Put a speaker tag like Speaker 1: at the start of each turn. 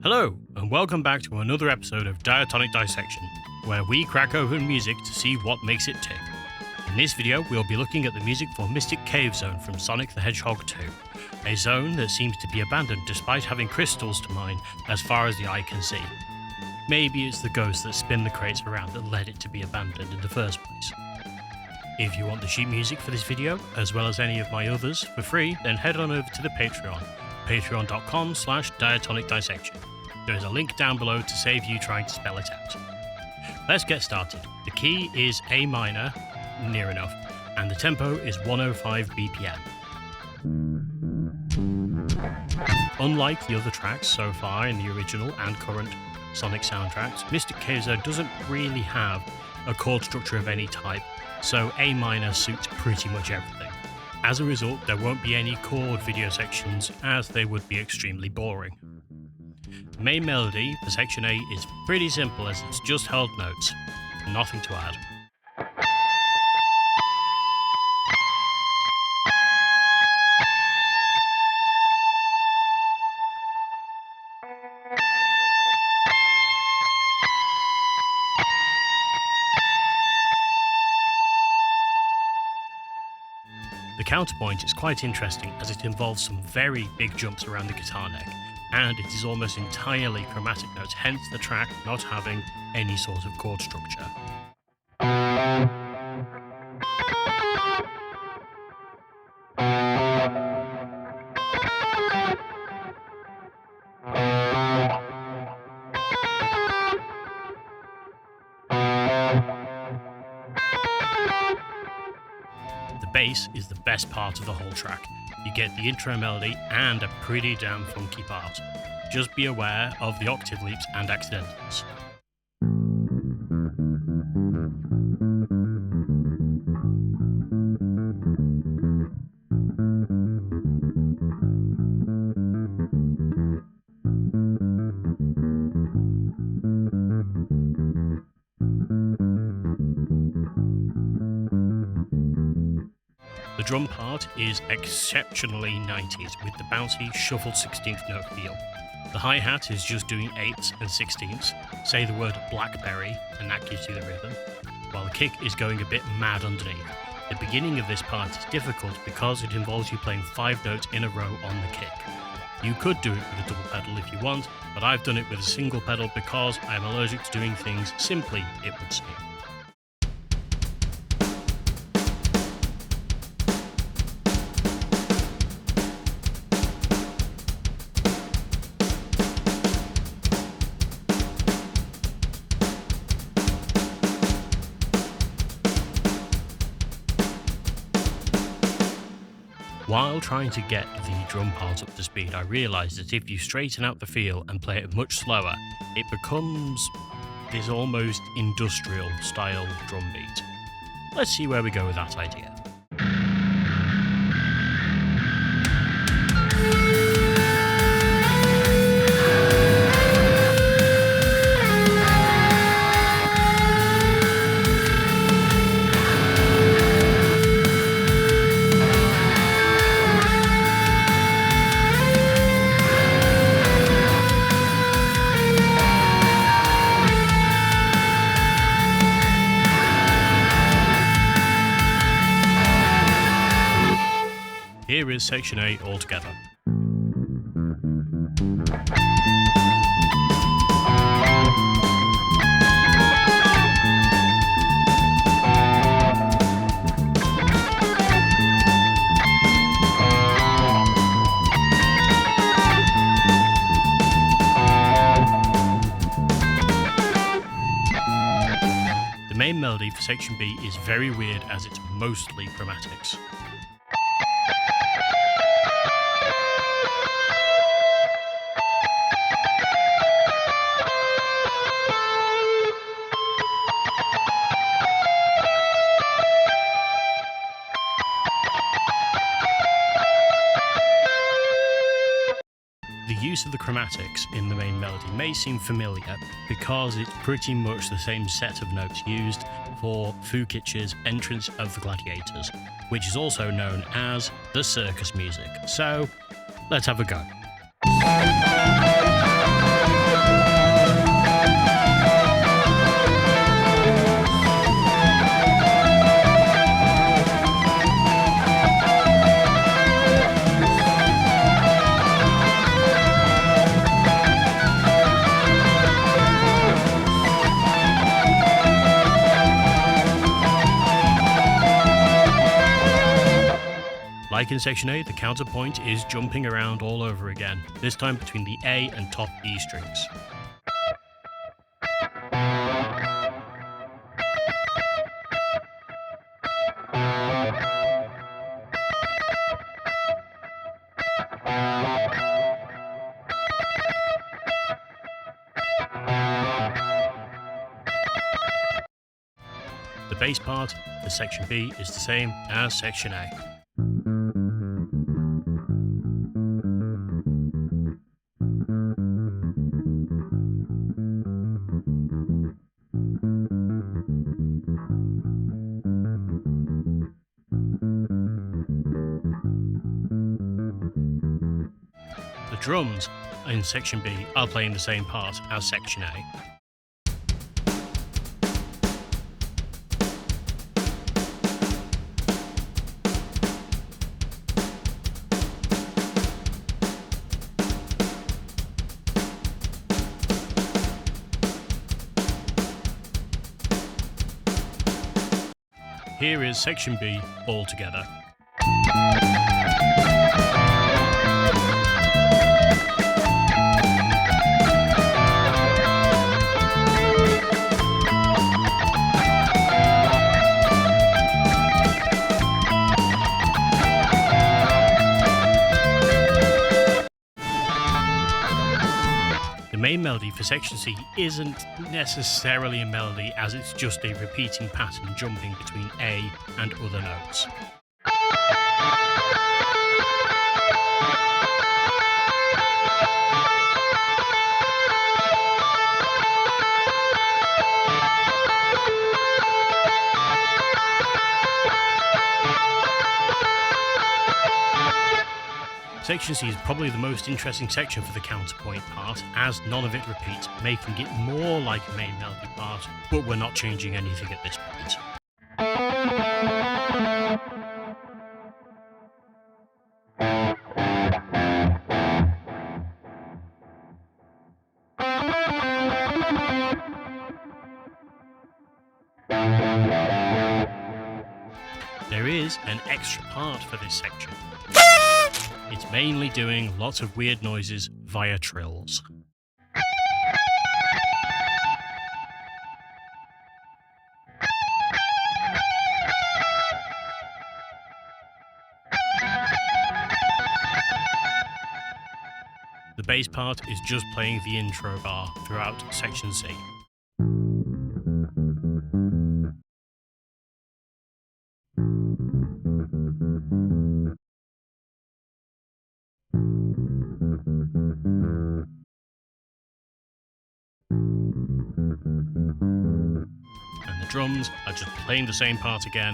Speaker 1: Hello, and welcome back to another episode of Diatonic Dissection, where we crack open music to see what makes it tick. In this video, we'll be looking at the music for Mystic Cave Zone from Sonic the Hedgehog 2, a zone that seems to be abandoned despite having crystals to mine as far as the eye can see. Maybe it's the ghosts that spin the crates around that led it to be abandoned in the first place. If you want the sheet music for this video, as well as any of my others, for free, then head on over to the Patreon, patreon.com/diatonicdissection. There is a link down below to save you trying to spell it out. Let's get started. The key is A minor, near enough, and the tempo is 105 BPM. Unlike the other tracks so far in the original and current Sonic soundtracks, Mystic Cave Zone doesn't really have a chord structure of any type, so A minor suits pretty much everything. As a result, there won't be any chord video sections, as they would be extremely boring. The main melody for section A is pretty simple, as it's just held notes, nothing to add. The counterpoint is quite interesting, as it involves some very big jumps around the guitar neck, and it is almost entirely chromatic notes, hence the track not having any sort of chord structure. The bass is the best part of the whole track. You get the intro melody and a pretty damn funky part. Just be aware of the octave leaps and accidentals. The drum part is exceptionally 90s, with the bouncy, shuffled 16th note feel. The hi-hat is just doing 8ths and 16ths, say the word blackberry, and that gives you the rhythm, while the kick is going a bit mad underneath. The beginning of this part is difficult because it involves you playing 5 notes in a row on the kick. You could do it with a double pedal if you want, but I've done it with a single pedal because I am allergic to doing things simply, it would seem. While trying to get the drum part up to speed, I realised that if you straighten out the feel and play it much slower, it becomes this almost industrial style drum beat. Let's see where we go with that idea. Here is section A altogether. The main melody for section B is very weird, as it's mostly chromatics. The use of the chromatics in the main melody may seem familiar because it's pretty much the same set of notes used for Fukitch's Entrance of the Gladiators, which is also known as the Circus music. So, let's have a go. Like in section A, the counterpoint is jumping around all over again, this time between the A and top E strings. The bass part for section B is the same as section A. The drums in section B are playing the same part as section A. Here is section B all together. The main melody for section C isn't necessarily a melody, as it's just a repeating pattern jumping between A and other notes. Section C is probably the most interesting section for the counterpoint part, as none of it repeats, making it more like a main melody part, but we're not changing anything at this point. There is an extra part for this section. It's mainly doing lots of weird noises via trills. The bass part is just playing the intro bar throughout section C. And the drums are just playing the same part again